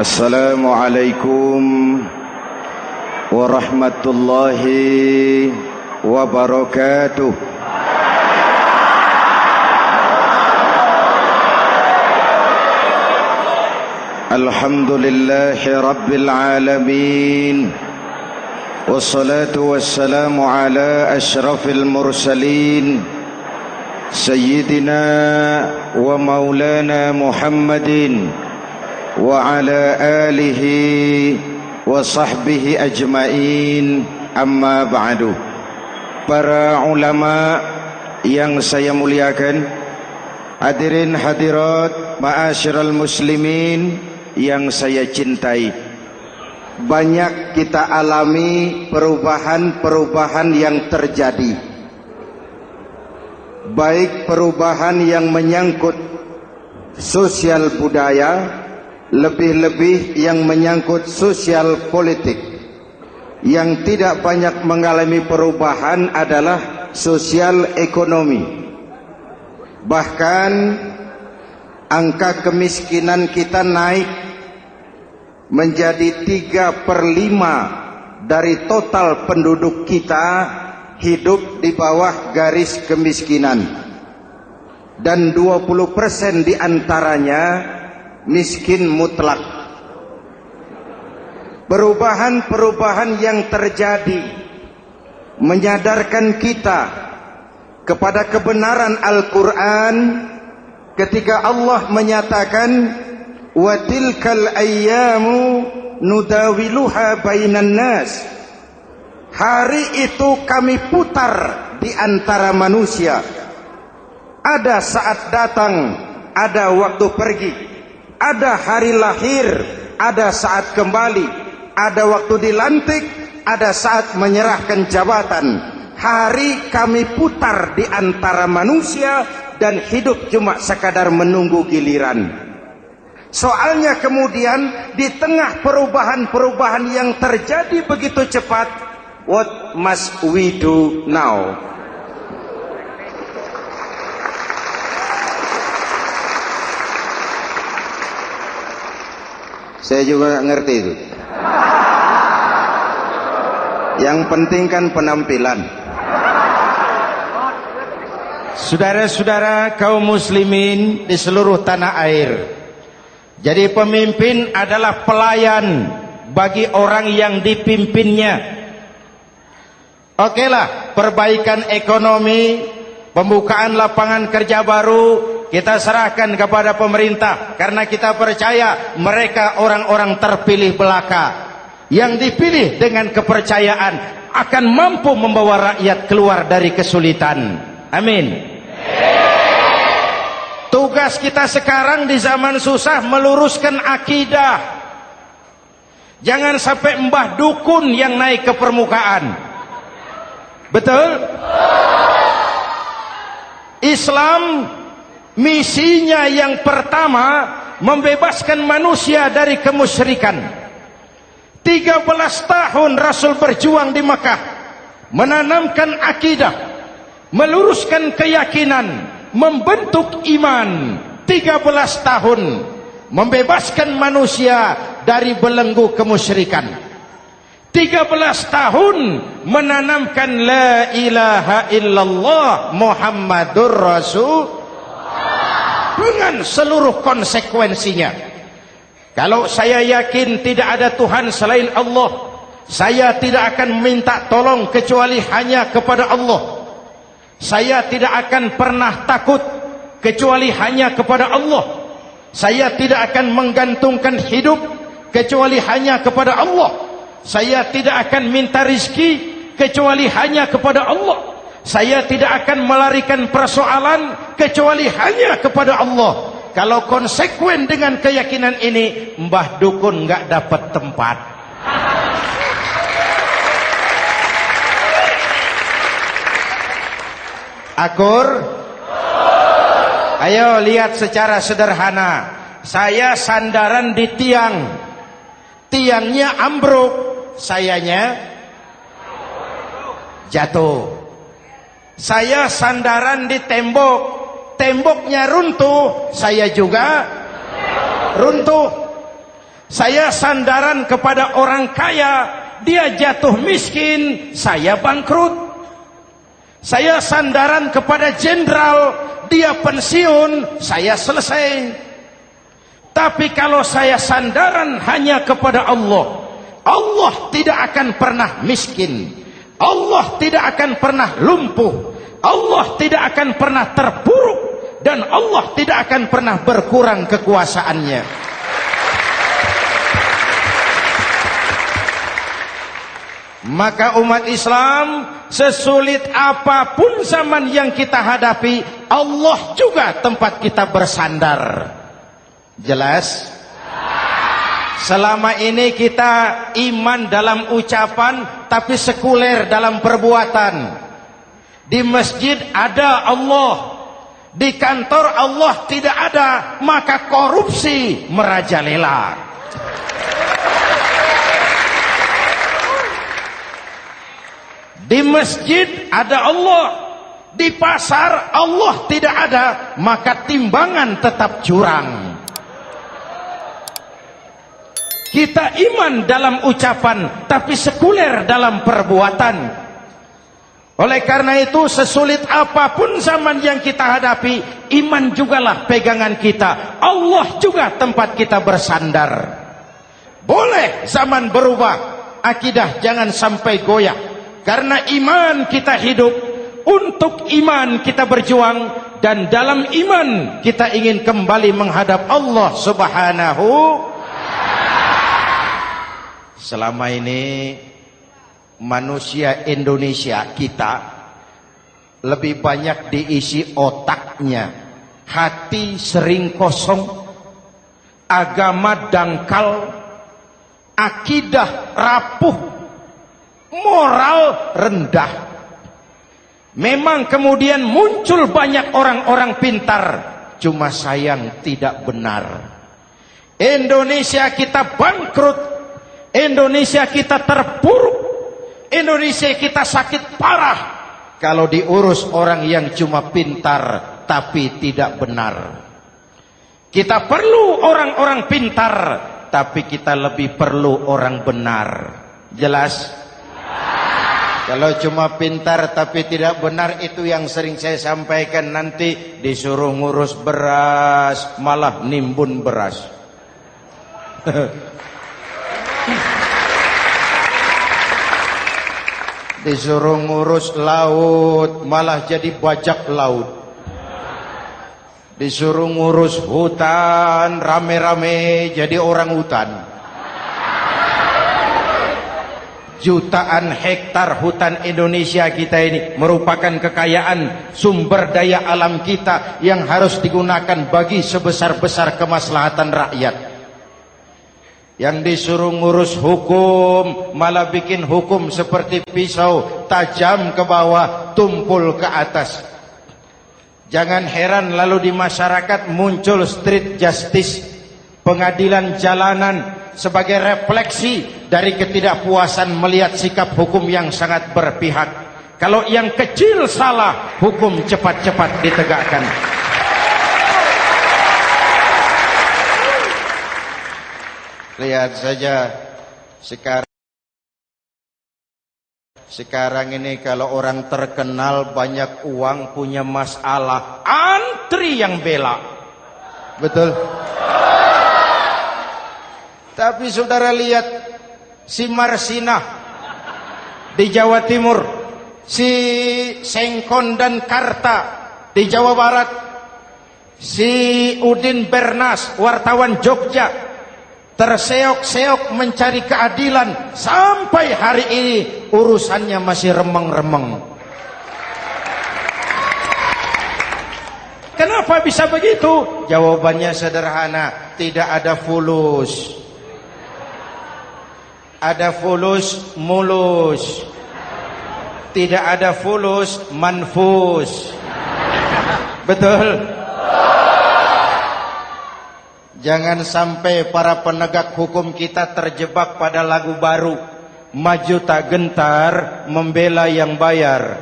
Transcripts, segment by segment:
Assalamualaikum warahmatullahi wabarakatuh. Alhamdulillahi rabbil alamin. Wassalatu wassalamu ala asyrafil mursalin Sayyidina wa maulana Muhammadin wa ala alihi wa sahbihi ajmain, amma ba'du. Para ulama yang saya muliakan, hadirin hadirat ma'asyiral muslimin yang saya cintai, banyak kita alami perubahan-perubahan yang terjadi, baik perubahan yang menyangkut sosial budaya, lebih-lebih yang menyangkut sosial politik. Yang tidak banyak mengalami perubahan adalah sosial ekonomi. Bahkan angka kemiskinan kita naik menjadi 3/5 dari total penduduk kita hidup di bawah garis kemiskinan, dan 20% diantaranya miskin mutlak. Perubahan-perubahan yang terjadi menyadarkan kita kepada kebenaran Al-Quran ketika Allah menyatakan wa tilkal ayyamu nudawiluha bainan nas. Hari itu kami putar di antara manusia. Ada saat datang, ada waktu pergi. Ada hari lahir, ada saat kembali. Ada waktu dilantik, ada saat menyerahkan jabatan. Hari kami putar di antara manusia dan hidup cuma sekadar menunggu giliran. Soalnya kemudian di tengah perubahan-perubahan yang terjadi begitu cepat, what must we do now? Saya juga nggak ngerti itu. Yang penting kan penampilan. Saudara-saudara kaum muslimin di seluruh tanah air, jadi pemimpin adalah pelayan bagi orang yang dipimpinnya. Okelah, perbaikan ekonomi, pembukaan lapangan kerja baru kita serahkan kepada pemerintah, karena kita percaya mereka orang-orang terpilih belaka yang dipilih dengan kepercayaan akan mampu membawa rakyat keluar dari kesulitan. Amin. Tugas kita sekarang di zaman susah meluruskan akidah. Jangan sampai mbah dukun yang naik ke permukaan. Betul? Islam misinya yang pertama membebaskan manusia dari kemusyrikan. 13 tahun Rasul berjuang di Makkah, menanamkan akidah, meluruskan keyakinan, membentuk iman. 13 tahun membebaskan manusia dari belenggu kemusyrikan. 13 tahun menanamkan la ilaha illallah Muhammadur Rasul dengan seluruh konsekuensinya. Kalau saya yakin tidak ada Tuhan selain Allah, saya tidak akan meminta tolong kecuali hanya kepada Allah. Saya tidak akan pernah takut kecuali hanya kepada Allah. Saya tidak akan menggantungkan hidup kecuali hanya kepada Allah. Saya tidak akan minta rizki kecuali hanya kepada Allah. Saya tidak akan melarikan persoalan kecuali hanya kepada Allah. Kalau konsekuen dengan keyakinan ini, mbah dukun nggak dapat tempat. Akur? Ayo lihat secara sederhana. Saya sandaran di tiang, tiangnya ambruk, sayanya jatuh. Saya sandaran di tembok, temboknya runtuh, saya juga runtuh. Saya sandaran kepada orang kaya, dia jatuh miskin, saya bangkrut. Saya sandaran kepada jenderal, dia pensiun, saya selesai. Tapi kalau saya sandaran hanya kepada Allah, Allah tidak akan pernah miskin, Allah tidak akan pernah lumpuh, Allah tidak akan pernah terpuruk, dan Allah tidak akan pernah berkurang kekuasaannya. Maka umat Islam, sesulit apapun zaman yang kita hadapi, Allah juga tempat kita bersandar. Jelas? Selama ini kita iman dalam ucapan, tapi sekuler dalam perbuatan. Di masjid ada Allah, di kantor Allah tidak ada, maka korupsi merajalela. Di masjid ada Allah, di pasar Allah tidak ada, maka timbangan tetap curang. Kita iman dalam ucapan, tapi sekuler dalam perbuatan. Oleh karena itu, sesulit apapun zaman yang kita hadapi, iman jugalah pegangan kita, Allah juga tempat kita bersandar. Boleh zaman berubah, akidah jangan sampai goyah. Karena iman kita hidup, untuk iman kita berjuang, dan dalam iman kita ingin kembali menghadap Allah Subhanahu. Selama ini manusia Indonesia kita lebih banyak diisi otaknya, hati sering kosong, agama dangkal, akidah rapuh, moral rendah. Memang kemudian muncul banyak orang-orang pintar, cuma sayang tidak benar. Indonesia kita bangkrut, Indonesia kita terpuruk, Indonesia kita sakit parah kalau diurus orang yang cuma pintar tapi tidak benar. Kita perlu orang-orang pintar, tapi kita lebih perlu orang benar. Jelas? Kalau cuma pintar tapi tidak benar, itu yang sering saya sampaikan, nanti disuruh ngurus beras malah nimbun beras. Disuruh ngurus laut malah jadi bajak laut. Disuruh ngurus hutan rame-rame jadi orang hutan. Jutaan hektar hutan Indonesia kita ini merupakan kekayaan sumber daya alam kita yang harus digunakan bagi sebesar-besar kemaslahatan rakyat. Yang disuruh ngurus hukum malah bikin hukum seperti pisau, tajam ke bawah, tumpul ke atas. Jangan heran lalu di masyarakat muncul street justice, pengadilan jalanan, sebagai refleksi dari ketidakpuasan melihat sikap hukum yang sangat berpihak. Kalau yang kecil salah, hukum cepat-cepat ditegakkan. Lihat saja sekarang ini kalau orang terkenal banyak uang punya masalah, antri yang bela. Betul? Tapi saudara lihat si Marsinah di Jawa Timur, si Sengkon dan Karta di Jawa Barat, si Udin Bernas wartawan Jogja, terseok-seok mencari keadilan, sampai hari ini urusannya masih remeng-remeng. Kenapa bisa begitu? Jawabannya sederhana, tidak ada fulus. Ada fulus mulus, tidak ada fulus manfus. Betul? Jangan sampai para penegak hukum kita terjebak pada lagu baru, maju tak gentar membela yang bayar.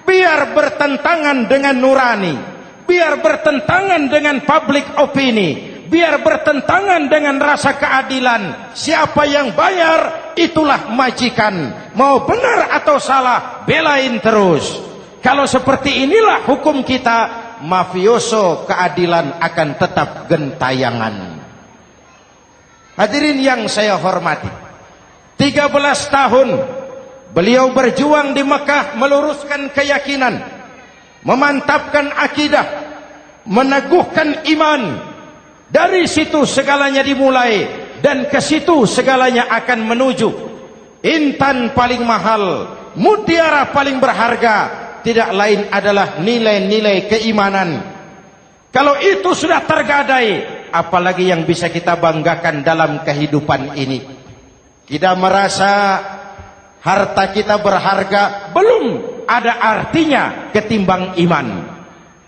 Biar bertentangan dengan nurani, biar bertentangan dengan public opini, biar bertentangan dengan rasa keadilan. Siapa yang bayar, itulah majikan. Mau benar atau salah, belain terus. Kalau seperti inilah hukum kita, mafioso keadilan akan tetap gentayangan. Hadirin yang saya hormati, 13 tahun beliau berjuang di Mekah, meluruskan keyakinan, memantapkan akidah, meneguhkan iman. Dari situ segalanya dimulai, dan ke situ segalanya akan menuju. Intan paling mahal, mutiara paling berharga, tidak lain adalah nilai-nilai keimanan. Kalau itu sudah tergadai, apalagi yang bisa kita banggakan dalam kehidupan ini? Kita merasa harta kita berharga, belum ada artinya ketimbang iman.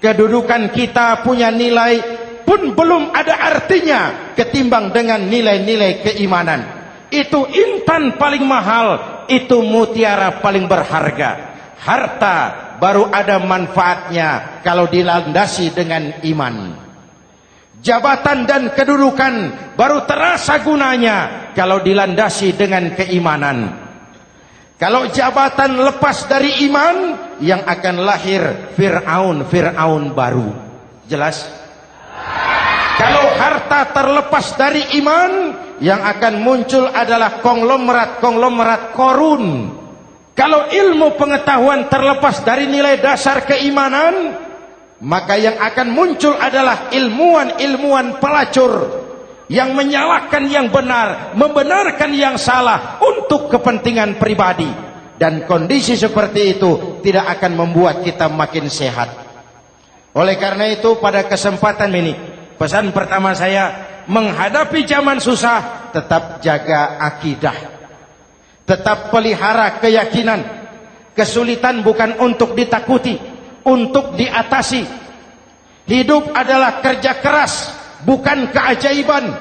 Kedudukan kita punya nilai pun belum ada artinya ketimbang dengan nilai-nilai keimanan. Itu intan paling mahal, itu mutiara paling berharga. Harta baru ada manfaatnya kalau dilandasi dengan iman. Jabatan dan kedudukan baru terasa gunanya kalau dilandasi dengan keimanan. Kalau jabatan lepas dari iman, yang akan lahir Fir'aun baru. Jelas? Kalau harta terlepas dari iman, yang akan muncul adalah konglomerat Korun. Kalau ilmu pengetahuan terlepas dari nilai dasar keimanan, maka yang akan muncul adalah ilmuwan pelacur yang menyalahkan yang benar, membenarkan yang salah untuk kepentingan pribadi. Dan kondisi seperti itu tidak akan membuat kita makin sehat. Oleh karena itu, pada kesempatan ini, pesan pertama saya, menghadapi zaman susah, tetap jaga akidah. Tetap pelihara keyakinan. Kesulitan bukan untuk ditakuti, untuk diatasi. Hidup adalah kerja keras, bukan keajaiban.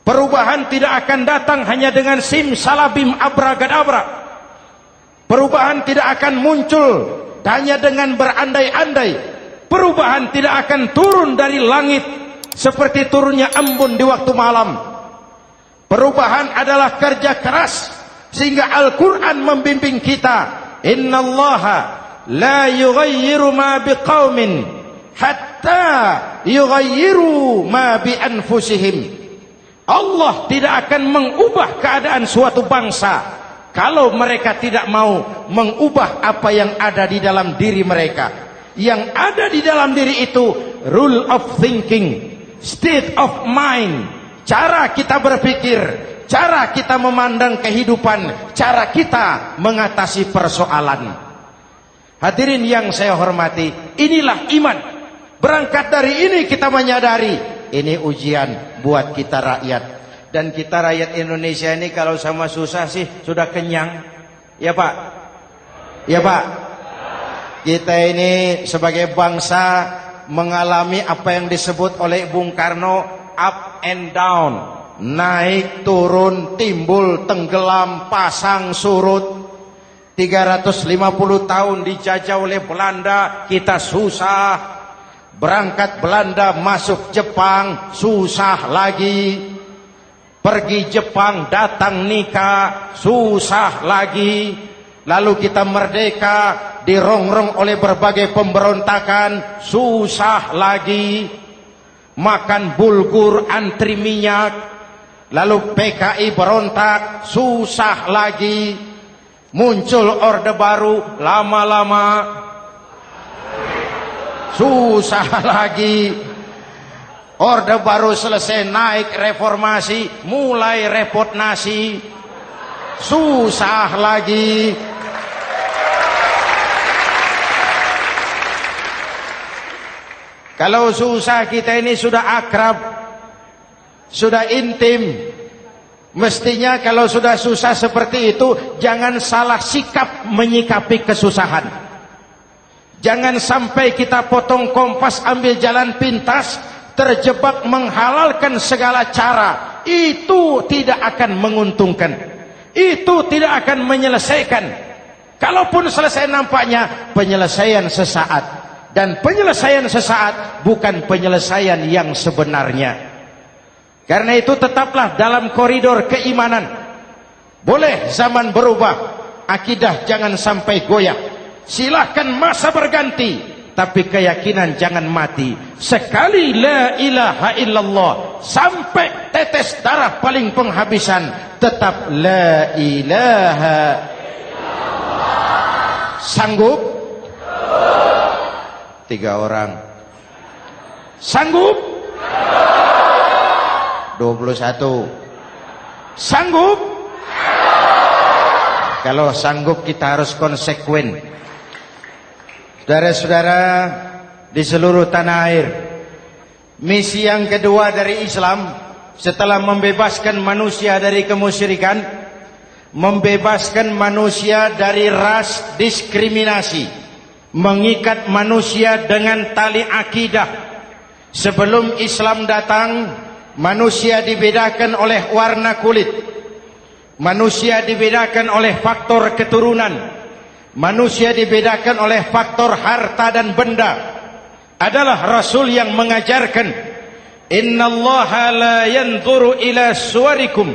Perubahan tidak akan datang hanya dengan simsalabim abragadabra. Perubahan tidak akan muncul hanya dengan berandai-andai. Perubahan tidak akan turun dari langit seperti turunnya embun di waktu malam. Perubahan adalah kerja keras. Sehingga Al-Quran membimbing kita, innallaha la yughayyiru ma biqaumin hatta yughayyiru ma bi anfusihim. Allah tidak akan mengubah keadaan suatu bangsa kalau mereka tidak mau mengubah apa yang ada di dalam diri mereka. Yang ada di dalam diri itu rule of thinking, state of mind, cara kita berpikir, cara kita memandang kehidupan, cara kita mengatasi persoalan. Hadirin yang saya hormati, inilah iman. Berangkat dari ini kita menyadari, ini ujian buat kita rakyat. Dan kita rakyat Indonesia ini kalau sama susah sih sudah kenyang. Ya Pak? Ya Pak? Kita ini sebagai bangsa mengalami apa yang disebut oleh Bung Karno up and down. Naik, turun, timbul, tenggelam, pasang, surut. 350 tahun dijajah oleh Belanda, kita susah. Berangkat Belanda, masuk Jepang, susah lagi. Pergi Jepang, datang nikah, susah lagi. Lalu kita merdeka, dirongrong oleh berbagai pemberontakan, susah lagi. Makan bulgur, antri minyak. Lalu PKI berontak, susah lagi. Muncul orde baru, lama-lama susah lagi. Orde baru selesai, naik reformasi, mulai repot nasi, susah lagi. Kalau susah kita ini sudah akrab, sudah intim. Mestinya kalau sudah susah seperti itu, jangan salah sikap menyikapi kesusahan. Jangan sampai kita potong kompas, ambil jalan pintas, terjebak menghalalkan segala cara. Itu tidak akan menguntungkan. Itu tidak akan menyelesaikan. Kalaupun selesai nampaknya penyelesaian sesaat. Dan penyelesaian sesaat bukan penyelesaian yang sebenarnya. Karena itu tetaplah dalam koridor keimanan. Boleh zaman berubah, akidah jangan sampai goyah. Silahkan masa berganti, tapi keyakinan jangan mati. Sekali la ilaha illallah, sampai tetes darah paling penghabisan, tetap la ilaha illallah. Sanggup? 3 orang. Sanggup? 21. Sanggup? Kalau sanggup kita harus konsekuen. Saudara-saudara di seluruh tanah air, misi yang kedua dari Islam setelah membebaskan manusia dari kemusyrikan, membebaskan manusia dari ras diskriminasi, mengikat manusia dengan tali akidah. Sebelum Islam datang, manusia dibedakan oleh warna kulit, manusia dibedakan oleh faktor keturunan, manusia dibedakan oleh faktor harta dan benda. Adalah Rasul yang mengajarkan, innallaha la yanzuru ila suwarikum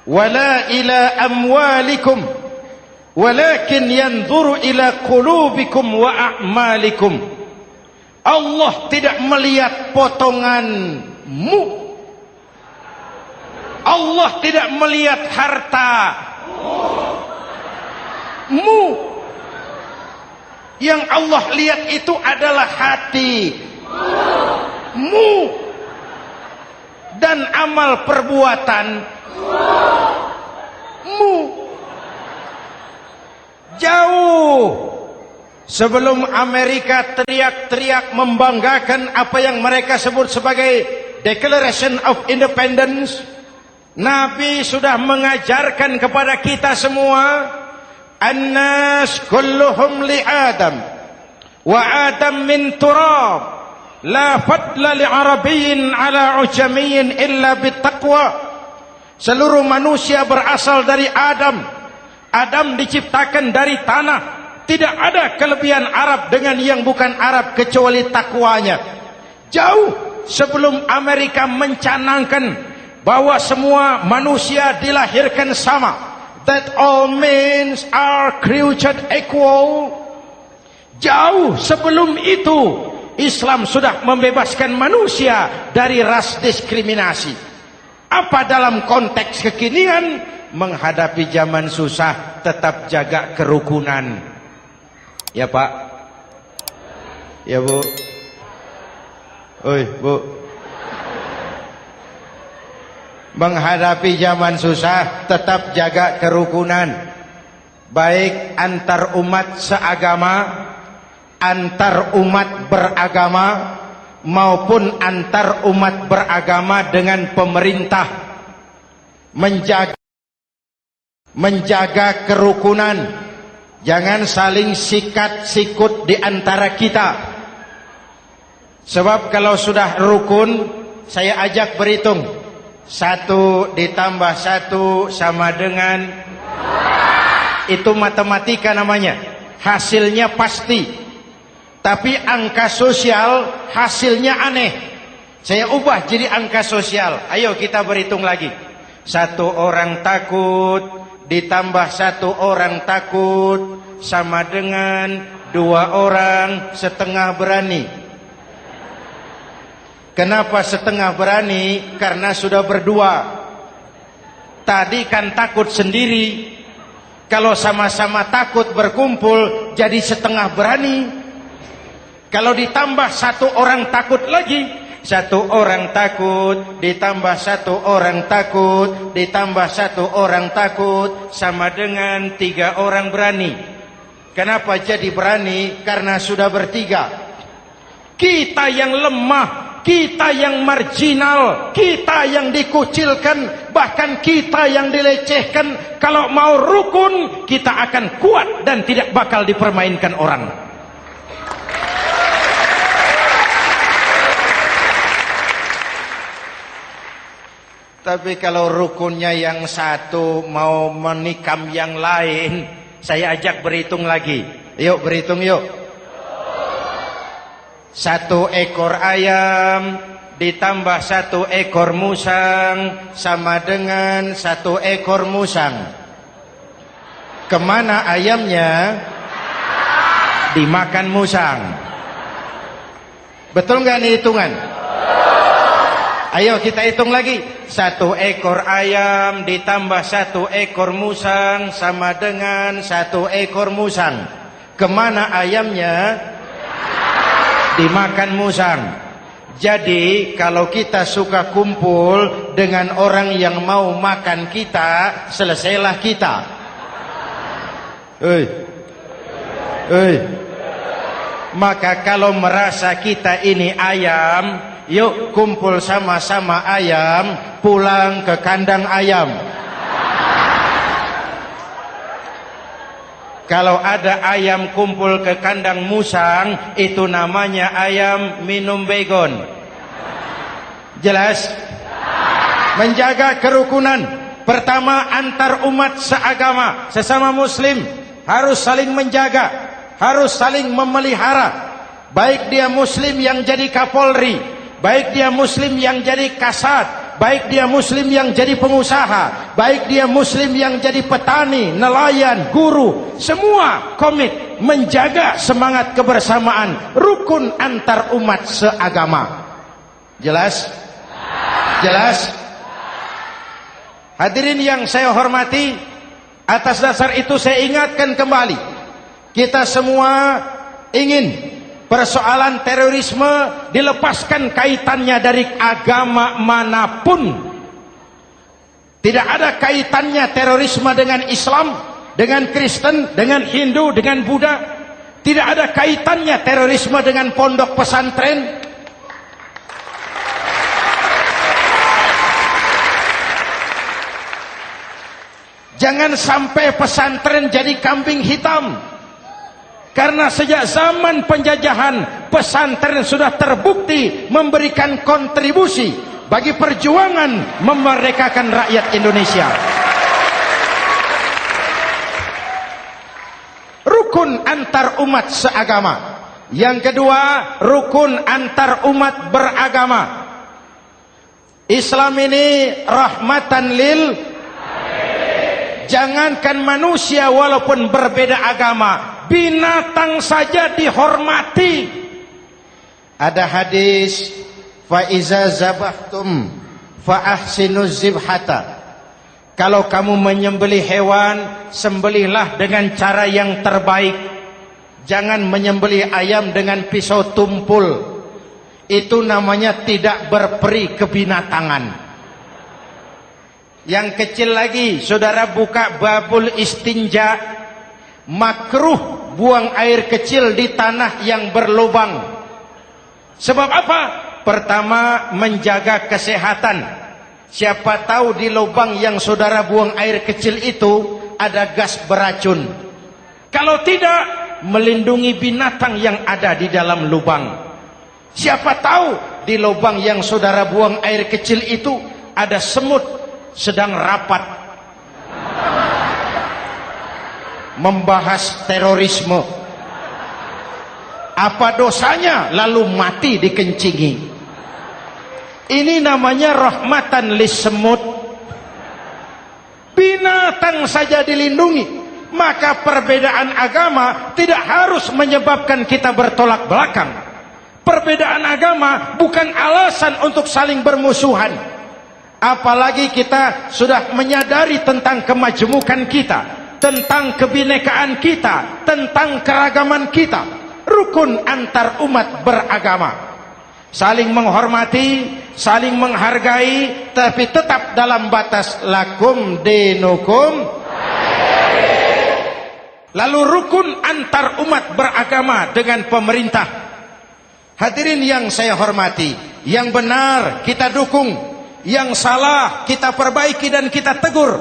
wala ila amwalikum walakin yanzuru ila qulubikum wa a'malikum. Allah tidak melihat potonganmu, Allah tidak melihat hartamu. Yang Allah lihat itu adalah hatimu dan amal perbuatanmu. Jauh sebelum Amerika teriak-teriak membanggakan apa yang mereka sebut sebagai Declaration of Independence, Nabi sudah mengajarkan kepada kita semua, An-nas kulluhum li Adam wa Adam min turab, la fadla li Arabiyyin ala ujamiyyin illa bittaqwa. Seluruh manusia berasal dari Adam. Adam diciptakan dari tanah. Tidak ada kelebihan Arab dengan yang bukan Arab kecuali takwanya. Jauh sebelum Amerika mencanangkan bahwa semua manusia dilahirkan sama, that all men are created equal. Jauh sebelum itu Islam sudah membebaskan manusia dari ras diskriminasi. Apa dalam konteks kekinian menghadapi zaman susah tetap jaga kerukunan? Ya Pak, ya Bu, oi Bu. Menghadapi zaman susah tetap jaga kerukunan, baik antar umat seagama, antar umat beragama, maupun antar umat beragama dengan pemerintah. Menjaga kerukunan. Jangan saling sikat sikut di antara kita. Sebab kalau sudah rukun, saya ajak berhitung. 1 ditambah 1 sama dengan, itu matematika namanya. Hasilnya pasti. Tapi angka sosial hasilnya aneh. Saya ubah jadi angka sosial. Ayo kita berhitung lagi. 1 orang takut ditambah 1 orang takut sama dengan 2 orang setengah berani. Kenapa setengah berani? Karena sudah berdua. Tadi kan takut sendiri. Kalau sama-sama takut berkumpul jadi setengah berani. Kalau ditambah 1 orang takut lagi, 1 orang takut ditambah 1 orang takut ditambah 1 orang takut sama dengan 3 orang berani. Kenapa jadi berani? Karena sudah bertiga. Kita yang lemah, kita yang marginal, kita yang dikucilkan, bahkan kita yang dilecehkan, kalau mau rukun kita akan kuat dan tidak bakal dipermainkan orang. Tapi kalau rukunnya yang satu mau menikam yang lain, saya ajak berhitung lagi. Yuk berhitung yuk. 1 ekor ayam ditambah 1 ekor musang sama dengan 1 ekor musang. Kemana ayamnya? Dimakan musang. Betul nggak nih hitungan? Ayo kita hitung lagi. 1 ekor ayam ditambah 1 ekor musang sama dengan 1 ekor musang. Kemana ayamnya? Dimakan musang. Jadi kalau kita suka kumpul dengan orang yang mau makan kita, selesailah kita. Maka kalau merasa kita ini ayam, yuk kumpul sama-sama ayam, pulang ke kandang ayam. Kalau ada ayam kumpul ke kandang musang, itu namanya ayam minum baygon. Jelas? Menjaga kerukunan. Pertama, antar umat seagama, sesama muslim harus saling menjaga, harus saling memelihara. Baik dia muslim yang jadi kapolri, baik dia muslim yang jadi kasat, baik dia muslim yang jadi pengusaha, baik dia muslim yang jadi petani, nelayan, guru, semua komit menjaga semangat kebersamaan, rukun antar umat seagama. Jelas? Jelas? Hadirin yang saya hormati, atas dasar itu saya ingatkan kembali, kita semua ingin persoalan terorisme dilepaskan kaitannya dari agama manapun. Tidak ada kaitannya terorisme dengan Islam, dengan Kristen, dengan Hindu, dengan Buddha. Tidak ada kaitannya terorisme dengan pondok pesantren. Jangan sampai pesantren jadi kambing hitam. Karena sejak zaman penjajahan, pesantren sudah terbukti memberikan kontribusi bagi perjuangan memerdekakan rakyat Indonesia. Rukun antar umat seagama. Yang kedua, rukun antar umat beragama. Islam ini rahmatan lil. Jangankan manusia walaupun berbeda agama, binatang saja dihormati. Ada hadis, fa iza zabahtum fa ahsinuz zibhata. Kalau kamu menyembelih hewan, sembelihlah dengan cara yang terbaik. Jangan menyembelih ayam dengan pisau tumpul. Itu namanya tidak berperi kebinatangan. Yang kecil lagi, saudara buka babul istinja, makruh buang air kecil di tanah yang berlubang. Sebab apa? Pertama, menjaga kesehatan. Siapa tahu di lubang yang saudara buang air kecil itu ada gas beracun. Kalau tidak, melindungi binatang yang ada di dalam lubang. Siapa tahu di lubang yang saudara buang air kecil itu ada semut sedang rapat membahas terorisme. Apa dosanya lalu mati dikencingi? Ini namanya rahmatan lis semut. Binatang saja dilindungi. Maka perbedaan agama tidak harus menyebabkan kita bertolak belakang. Perbedaan agama bukan alasan untuk saling bermusuhan. Apalagi kita sudah menyadari tentang kemajemukan kita, tentang kebinekaan kita, tentang keragaman kita. Rukun antar umat beragama. Saling menghormati, saling menghargai, tapi tetap dalam batas lakum dinukum. Lalu rukun antar umat beragama dengan pemerintah. Hadirin yang saya hormati, yang benar kita dukung, yang salah kita perbaiki dan kita tegur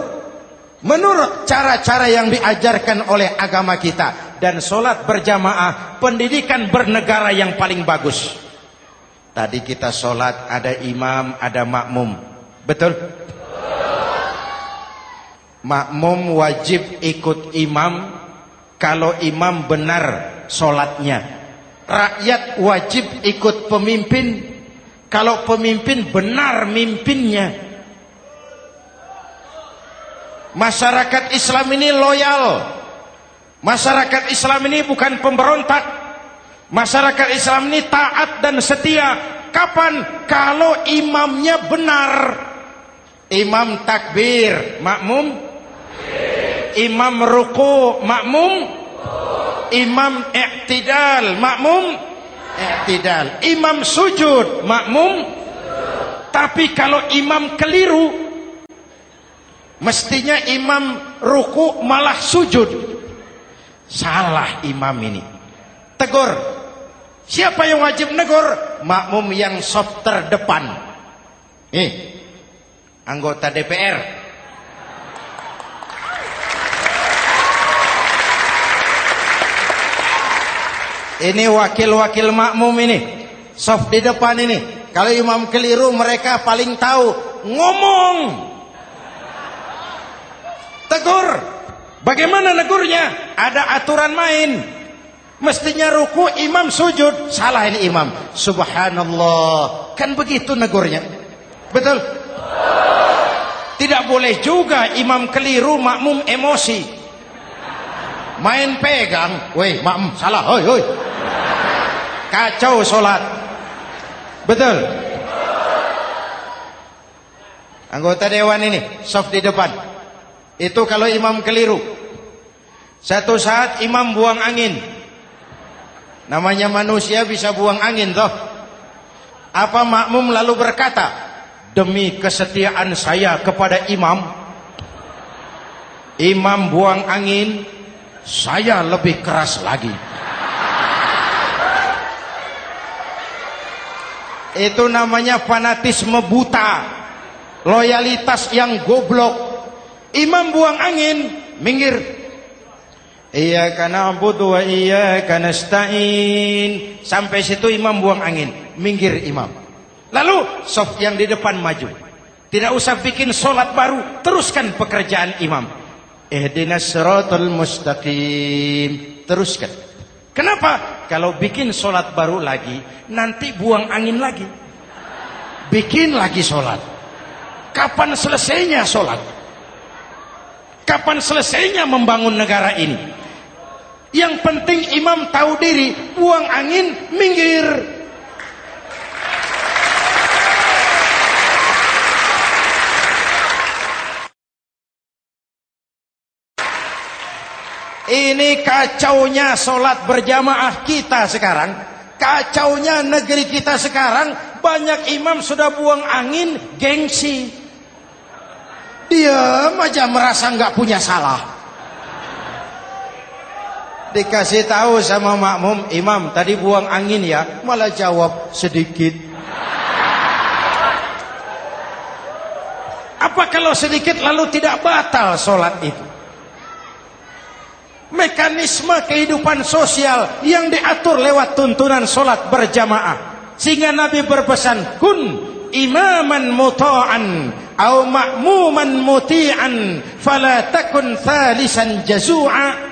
menurut cara-cara yang diajarkan oleh agama kita. Dan sholat berjamaah, pendidikan bernegara yang paling bagus. Tadi kita sholat ada imam, ada makmum, betul? Makmum wajib ikut imam kalau imam benar sholatnya. rakyat wajib ikut pemimpin kalau pemimpin benar mimpinnya. Masyarakat Islam ini loyal. Masyarakat Islam ini bukan pemberontak. Masyarakat Islam ini taat dan setia. Kapan? Kalau imamnya benar. Imam takbir, makmum. Imam ruku, makmum. Imam i'tidal, makmum. I'tidal. Imam sujud, makmum. Tapi kalau imam keliru, mestinya imam ruku malah sujud. Salah imam ini. Tegur. Siapa yang wajib negur? Makmum yang saf terdepan. Anggota DPR. Ini wakil-wakil makmum ini. Saf di depan ini. Kalau imam keliru mereka paling tahu. Ngomong. Tegur. Bagaimana negurnya? Ada aturan main. Mestinya ruku, imam sujud. Salah ini imam. Subhanallah. Kan begitu negurnya. Betul? Tidak boleh juga imam keliru, makmum emosi. Main pegang. Woi, makmum salah. Hoi, hoi. Kacau sholat. Betul? Anggota dewan ini, saf di depan. Itu kalau imam keliru. Satu saat imam buang angin. Namanya manusia bisa buang angin toh. Apa makmum lalu berkata, demi kesetiaan saya kepada imam, imam buang angin, saya lebih keras lagi. Itu namanya fanatisme buta, loyalitas yang goblok. Imam buang angin, minggir. Iyyaka na'budu wa iyyaka nasta'in. Sampai situ imam buang angin, minggir imam. Lalu saf yang di depan maju. Tidak usah bikin solat baru, teruskan pekerjaan imam. Ihdinas siratal mustaqim. Teruskan. Kenapa? Kalau bikin solat baru lagi, nanti buang angin lagi. Bikin lagi solat. Kapan selesainya solat? Kapan selesainya membangun negara ini? Yang penting imam tahu diri, buang angin, minggir. Ini kacaunya solat berjamaah kita sekarang. Kacaunya negeri kita sekarang. Banyak imam sudah buang angin, gengsi. Diam aja merasa nggak punya salah. Dikasih tahu sama makmum, imam tadi buang angin ya, malah jawab sedikit. Apa kalau sedikit lalu tidak batal solat itu? Mekanisme kehidupan sosial yang diatur lewat tuntunan solat berjamaah. Sehingga Nabi berpesan, kun imaman muta'an au ma'muman muti'an fala takun thalisan jazu'a.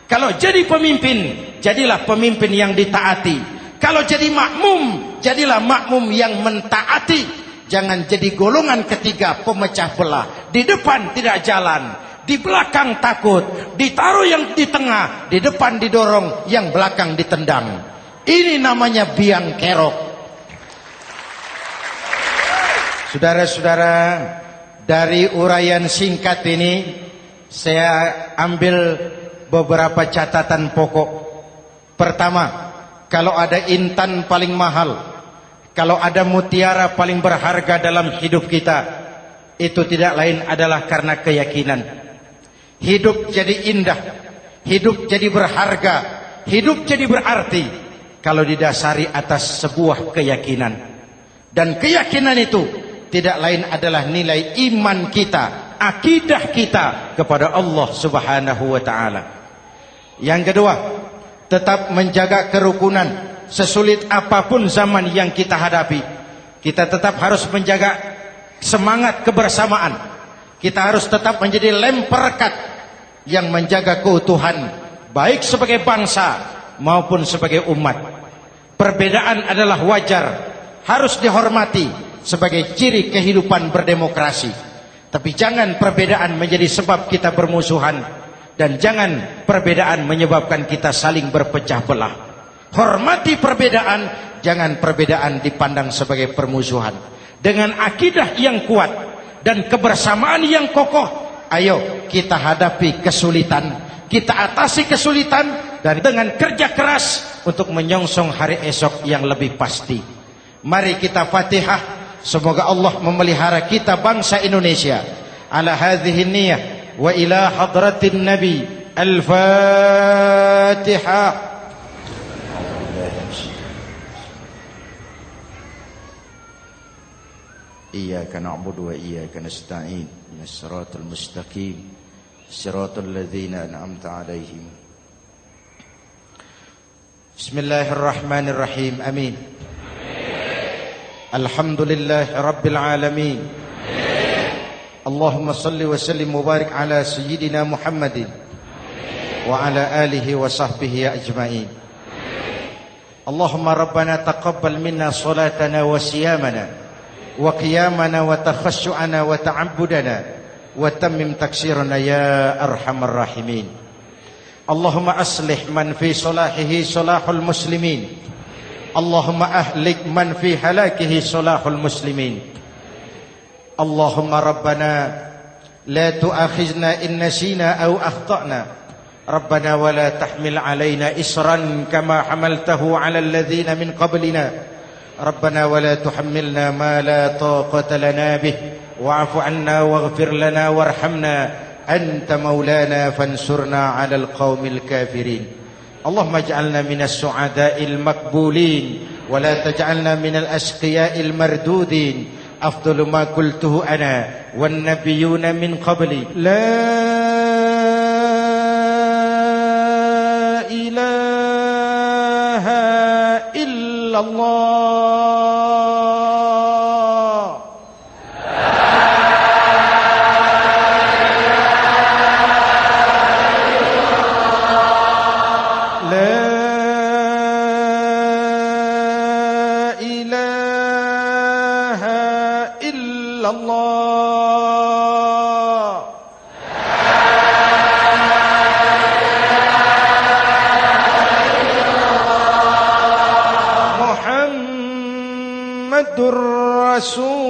Kalau jadi pemimpin, jadilah pemimpin yang ditaati. Kalau jadi makmum, jadilah makmum yang mentaati. Jangan jadi golongan ketiga pemecah belah. Di depan tidak jalan, di belakang takut, ditaruh yang di tengah, di depan didorong, yang belakang ditendang. Ini namanya biang kerok. Saudara-saudara, dari uraian singkat ini saya ambil beberapa catatan pokok. Pertama, kalau ada intan paling mahal, kalau ada mutiara paling berharga dalam hidup kita, itu tidak lain adalah karena keyakinan. Hidup jadi indah, hidup jadi berharga, hidup jadi berarti kalau didasari atas sebuah keyakinan. Dan keyakinan itu tidak lain adalah nilai iman kita, akidah kita kepada Allah Subhanahu wa ta'ala. Yang kedua, tetap menjaga kerukunan. Sesulit apapun zaman yang kita hadapi, kita tetap harus menjaga semangat kebersamaan. Kita harus tetap menjadi lem perekat yang menjaga keutuhan, baik sebagai bangsa maupun sebagai umat. Perbedaan adalah wajar, harus dihormati sebagai ciri kehidupan berdemokrasi. Tapi jangan perbedaan menjadi sebab kita bermusuhan, dan jangan perbedaan menyebabkan kita saling berpecah belah. Hormati perbedaan, jangan perbedaan dipandang sebagai permusuhan. Dengan akidah yang kuat dan kebersamaan yang kokoh, ayo kita hadapi kesulitan, kita atasi kesulitan, dan dengan kerja keras untuk menyongsong hari esok yang lebih pasti. Mari kita Fatihah, semoga Allah memelihara kita bangsa Indonesia. Ala hadhihi niyah wa ila hadratin Nabi. Al-Fatihah. Iyyaka na'budu wa iyyaka nasta'in. Ihdinas siratal mustaqim. Siratal ladzina an'amta 'alaihim. Bismillahirrahmanirrahim. Amin. Alhamdulillahi rabbil alamin. Allahumma salli wa sallim mubarak ala sayyidina Muhammadin wa ala alihi wa sahbihi ajma'in. Allahumma rabbana taqabbal minna salatana wa siyamana wa qiyamana wa takhashu'ana wa ta'abbudana wa tammim taksirana ya arhamar rahimin. Allahumma aslih man fi salahihi salahul muslimin. Allahumma ahlik man fi halakihi salahul muslimin. Allahumma rabbana la tu'akhizna in nasina aw akhtana. Rabbana wa la tahmil alaina isran kama hamaltahu ala alladhina min qablina. Rabbana wa la tuhammilna ma la taqata lana bih wa'fu 'anna waghfir lana warhamna anta maulana fansurna 'alal qaumil kafirin. Allahumma ij'alna minas su'ada'il maqbulin wa la taj'alna minal ashqiya'il mardudin. Afdalu ma qultuhu ana wan nabiyyuna min qabli la ilaha illallah. Rasulullah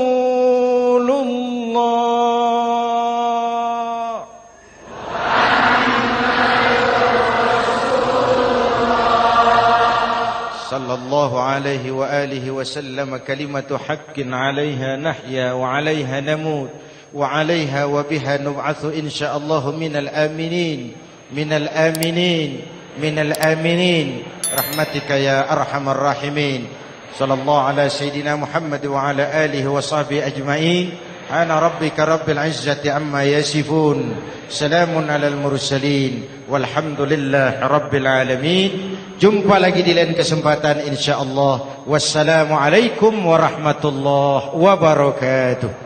sallallahu alaihi wa alihi wasallam. Kalimatu haqqin 'alaiha nahya wa 'alaiha namut wa 'alaiha wa biha nub'atsu insyaallah minal aminin minal aminin minal aminin rahmatika ya arhamar rahimin. Sallallahu ala sayyidina Muhammad wa ala alihi wa sahbihi ajma'in. Ana rabbika rabbil izzati amma yasifun. Salamun alal mursalin. Walhamdulillahi rabbil alamin. Jumpa lagi di lain kesempatan insyaallah. Wassalamualaikum warahmatullahi wabarakatuh.